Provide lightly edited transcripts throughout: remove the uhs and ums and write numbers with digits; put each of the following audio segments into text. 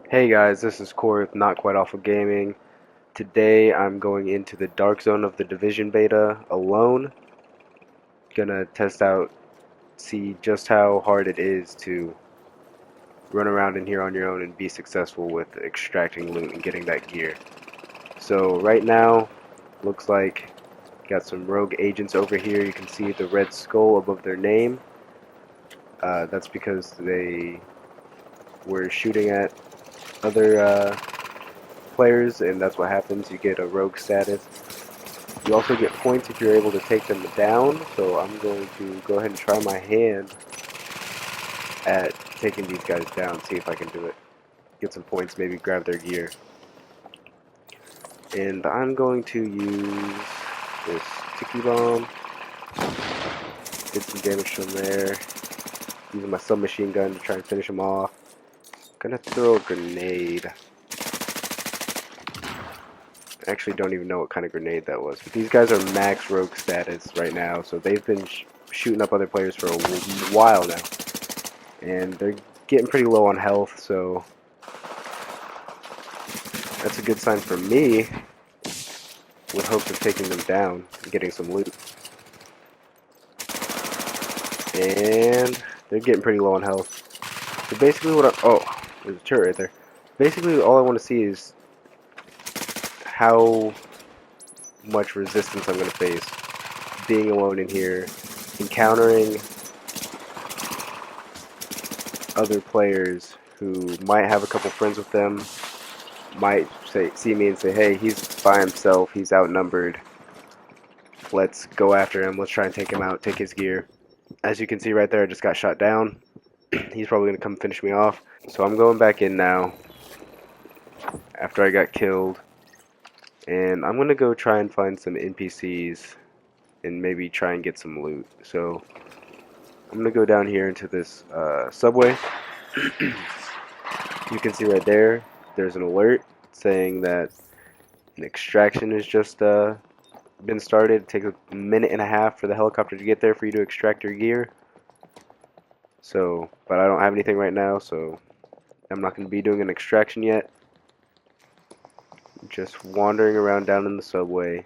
Hey guys, this is Cory with Not Quite Awful Gaming. Today I'm going into the dark zone of the Division beta alone. Gonna test out, see just how hard it is to run around in here on your own and be successful with extracting loot and getting that gear. So right now, looks like got some rogue agents over here. You can see the red skull above their name. That's because they were shooting at other players, and that's what happens. You get a rogue status. You also get points if you're able to take them down, so I'm going to go ahead and try my hand at taking these guys down, see if I can do it. Get some points, maybe grab their gear. And I'm going to use this Tiki Bomb. Did some damage from there. Using my submachine gun to try and finish them off. Gonna throw a grenade. I actually don't even know what kind of grenade that was. But these guys are max rogue status right now, so they've been shooting up other players for a while now. And they're getting pretty low on health, so that's a good sign for me, with hopes of taking them down and getting some loot. And they're getting pretty low on health. So basically oh, there's a turret right there. Basically all I want to see is how much resistance I'm going to face being alone in here, encountering other players who might have a couple friends with them, might see me and say, hey, he's by himself, he's outnumbered, let's go after him, let's try and take him out, take his gear. As you can see right there, I just got shot down. He's probably going to come finish me off. So I'm going back in now, after I got killed, and I'm going to go try and find some NPCs, and maybe try and get some loot. So I'm going to go down here into this subway. You can see right there, there's an alert saying that an extraction has just been started. It takes a minute and a half for the helicopter to get there for you to extract your gear. So, but I don't have anything right now, so I'm not going to be doing an extraction yet. Just wandering around down in the subway.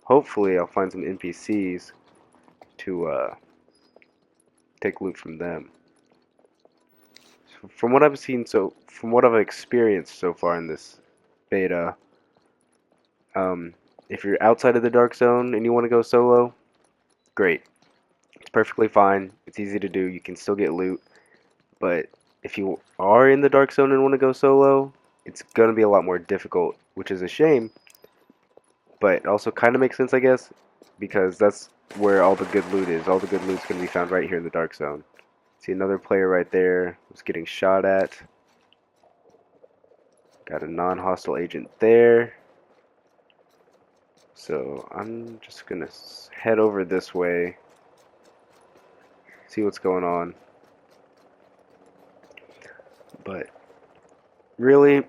Hopefully I'll find some NPCs to take loot from them. So from what I've seen, from what I've experienced so far in this beta, if you're outside of the dark zone and you want to go solo, great. It's perfectly fine. It's easy to do. You can still get loot. But if you are in the dark zone and want to go solo, it's going to be a lot more difficult, which is a shame. But it also kind of makes sense, I guess, because that's where all the good loot is. All the good loot's going to be found right here in the dark zone. See another player right there who's getting shot at. Got a non-hostile agent there. So I'm just going to head over this way. See what's going on. But really,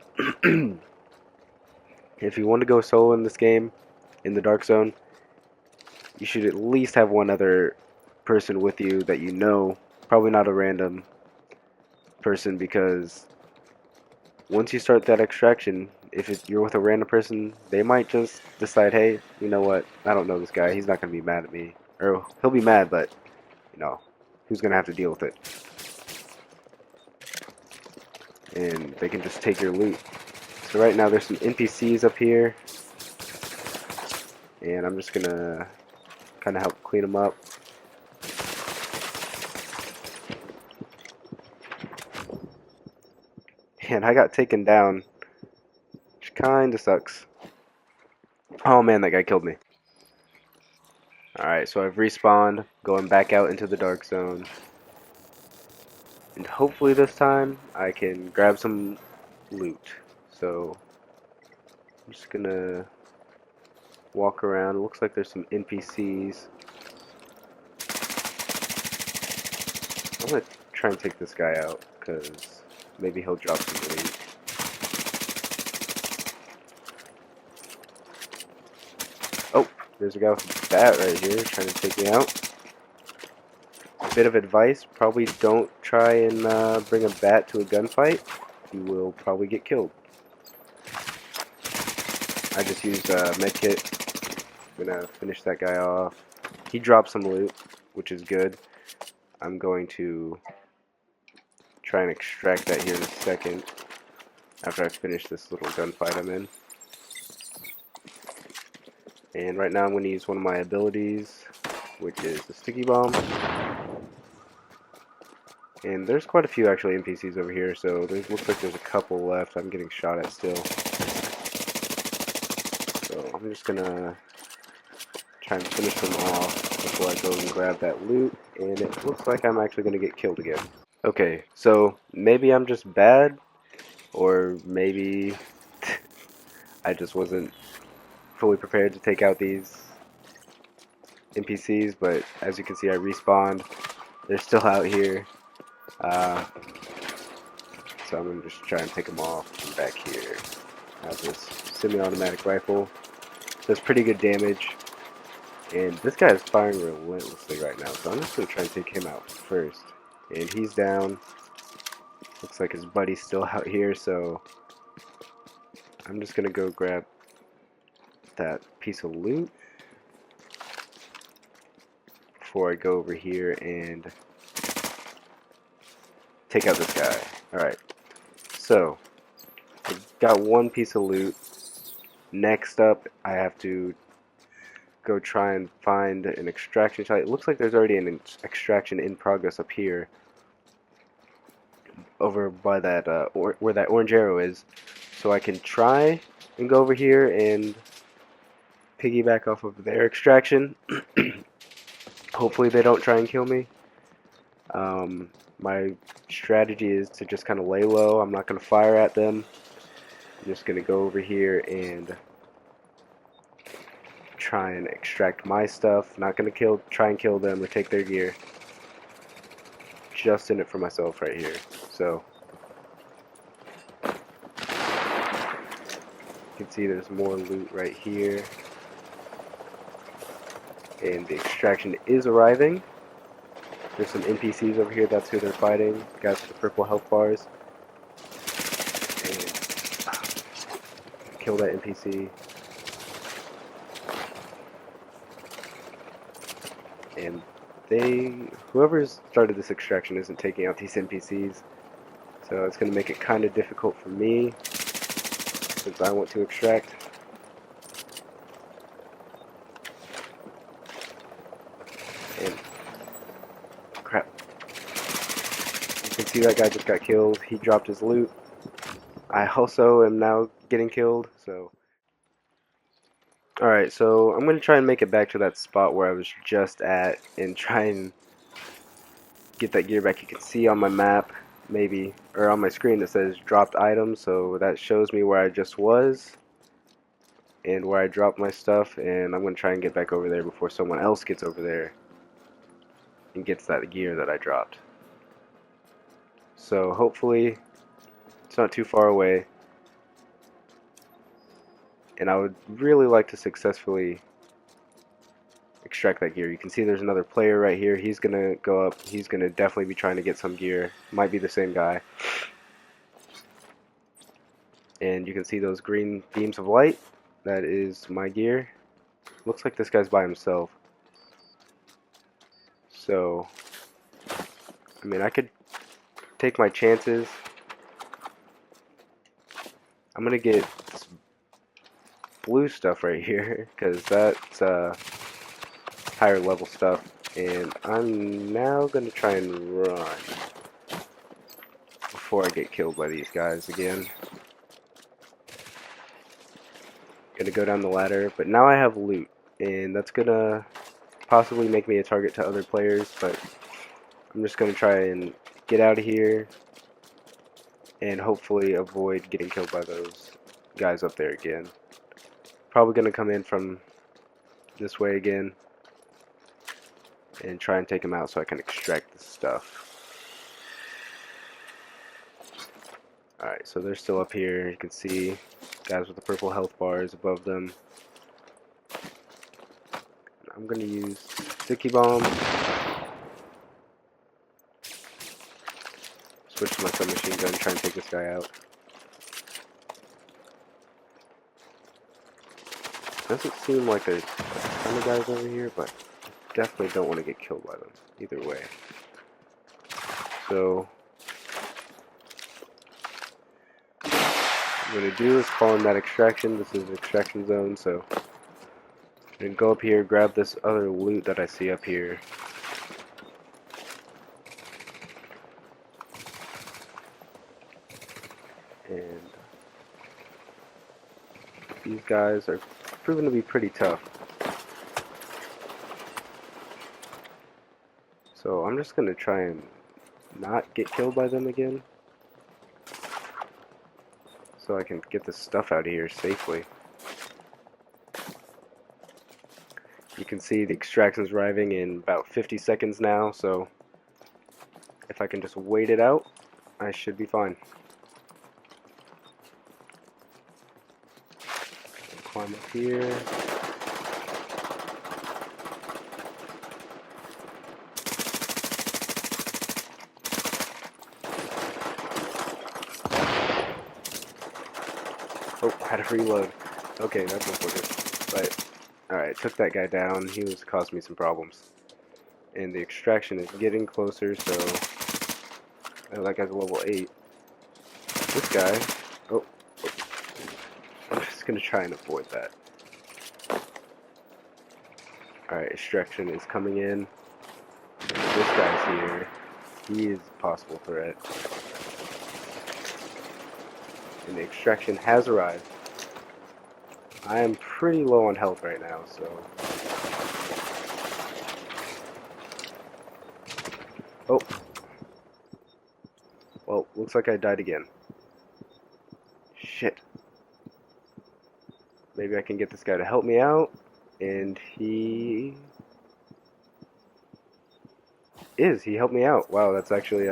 if you want to go solo in this game, in the dark zone, you should at least have one other person with you that you know. Probably not a random person, because once you start that extraction, if you're with a random person, they might just decide, hey, you know what, I don't know this guy, he's not going to be mad at me. Or he'll be mad, but, you know, who's going to have to deal with it? And they can just take your loot. So right now there's some NPCs up here, and I'm just going to kind of help clean them up. And I got taken down, which kinda sucks. Oh man, that guy killed me. Alright, so I've respawned, going back out into the dark zone. And hopefully this time I can grab some loot. So I'm just gonna walk around. It looks like there's some NPCs. I'm gonna try and take this guy out, because maybe he'll drop some loot. Oh, there's a guy with a bat right here trying to take me out. Bit of advice, probably don't try and bring a bat to a gunfight. he will probably get killed. I just used a med kit. I'm gonna finish that guy off. He dropped some loot, which is good. I'm going to try and extract that here in a second after I finish this little gunfight I'm in. And right now I'm going to use one of my abilities, which is the sticky bomb. And there's quite a few actually NPCs over here, so there looks like there's a couple left I'm getting shot at still. So I'm just gonna try and finish them off before I go and grab that loot, and it looks like I'm actually gonna get killed again. Okay, so maybe I'm just bad, or maybe I just wasn't fully prepared to take out these NPCs, but as you can see I respawned. They're still out here. So I'm going to just try and take them off from back here. I have this semi-automatic rifle. Does pretty good damage. And this guy is firing relentlessly right now, so I'm just going to try and take him out first. And he's down. Looks like his buddy's still out here, so I'm just going to go grab that piece of loot before I go over here and take out this guy. Alright, so I got one piece of loot. Next up, I have to go try and find an extraction site. It looks like there's already an extraction in progress up here, over by that where that orange arrow is. So I can try and go over here and piggyback off of their extraction. Hopefully they don't try and kill me. My strategy is to just kind of lay low. I'm not going to fire at them. I'm just going to go over here and try and extract my stuff. Not going to try and kill them or take their gear. Just in it for myself right here. So you can see there's more loot right here. And the extraction is arriving. There's some NPCs over here, that's who they're fighting. Guys with the purple health bars. And kill that NPC. And whoever's started this extraction isn't taking out these NPCs. So it's going to make it kind of difficult for me, since I want to extract. And crap. You can see that guy just got killed. He dropped his loot. I also am now getting killed, so. Alright, so I'm going to try and make it back to that spot where I was just at and try and get that gear back. You can see on my map, maybe, or on my screen, it says dropped items, so that shows me where I just was and where I dropped my stuff, and I'm going to try and get back over there before someone else gets over there and gets that gear that I dropped. So hopefully it's not too far away. And I would really like to successfully extract that gear. You can see there's another player right here. He's going to go up. He's going to definitely be trying to get some gear. Might be the same guy. And you can see those green beams of light. That is my gear. Looks like this guy's by himself. So, I mean, I could take my chances. I'm going to get this blue stuff right here, because that's higher level stuff, and I'm now going to try and run before I get killed by these guys again. Gonna go down the ladder, but now I have loot, and that's gonna possibly make me a target to other players, but I'm just gonna try and get out of here and hopefully avoid getting killed by those guys up there again. Probably gonna come in from this way again and try and take them out so I can extract the stuff. Alright, so they're still up here. You can see guys with the purple health bars above them. I'm gonna use sticky bomb switch to my submachine gun, try and take this guy out. Doesn't seem like there's a ton of guys over here, but definitely don't want to get killed by them, either way. So, what I'm going to do is call in that extraction. This is extraction zone, so I'm going to go up here, grab this other loot that I see up here. And these guys are proven to be pretty tough. So I'm just going to try and not get killed by them again, so I can get this stuff out of here safely. You can see the extraction's arriving in about 50 seconds now, so if I can just wait it out, I should be fine. Climb up here. Oh, had to reload. Okay, that's unfortunate. But, alright, took that guy down. He was causing me some problems. And the extraction is getting closer, so... Oh, that guy's a level 8. This guy... Oh. I'm just gonna try and avoid that. Alright, extraction is coming in. This guy's here. He is a possible threat. And the extraction has arrived. I am pretty low on health right now, so... Oh. Well, looks like I died again. Shit. Maybe I can get this guy to help me out. And he... He helped me out. Wow, that's actually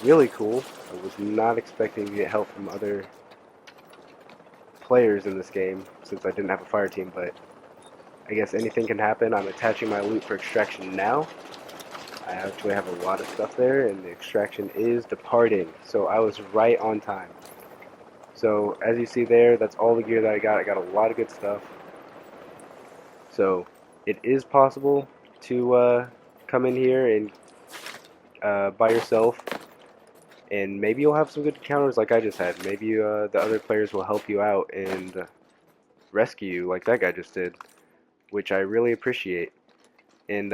really cool. I was not expecting to get help from other players in this game, since I didn't have a fire team, but I guess anything can happen. I'm attaching my loot for extraction now. I actually have a lot of stuff there, and the extraction is departing, so I was right on time. So, as you see there, that's all the gear that I got. I got a lot of good stuff. So, it is possible to come in here and by yourself, and maybe you'll have some good encounters like I just had. Maybe the other players will help you out and rescue you like that guy just did, which I really appreciate. And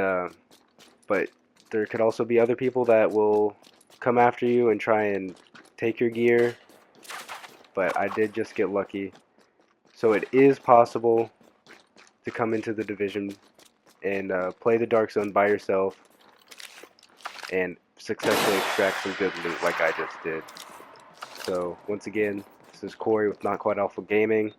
but there could also be other people that will come after you and try and take your gear, but I did just get lucky. So it is possible to come into the division and play the Dark Zone by yourself and successfully extract some good loot like I just did. So once again, this is Cory with Not Quite Alpha Gaming.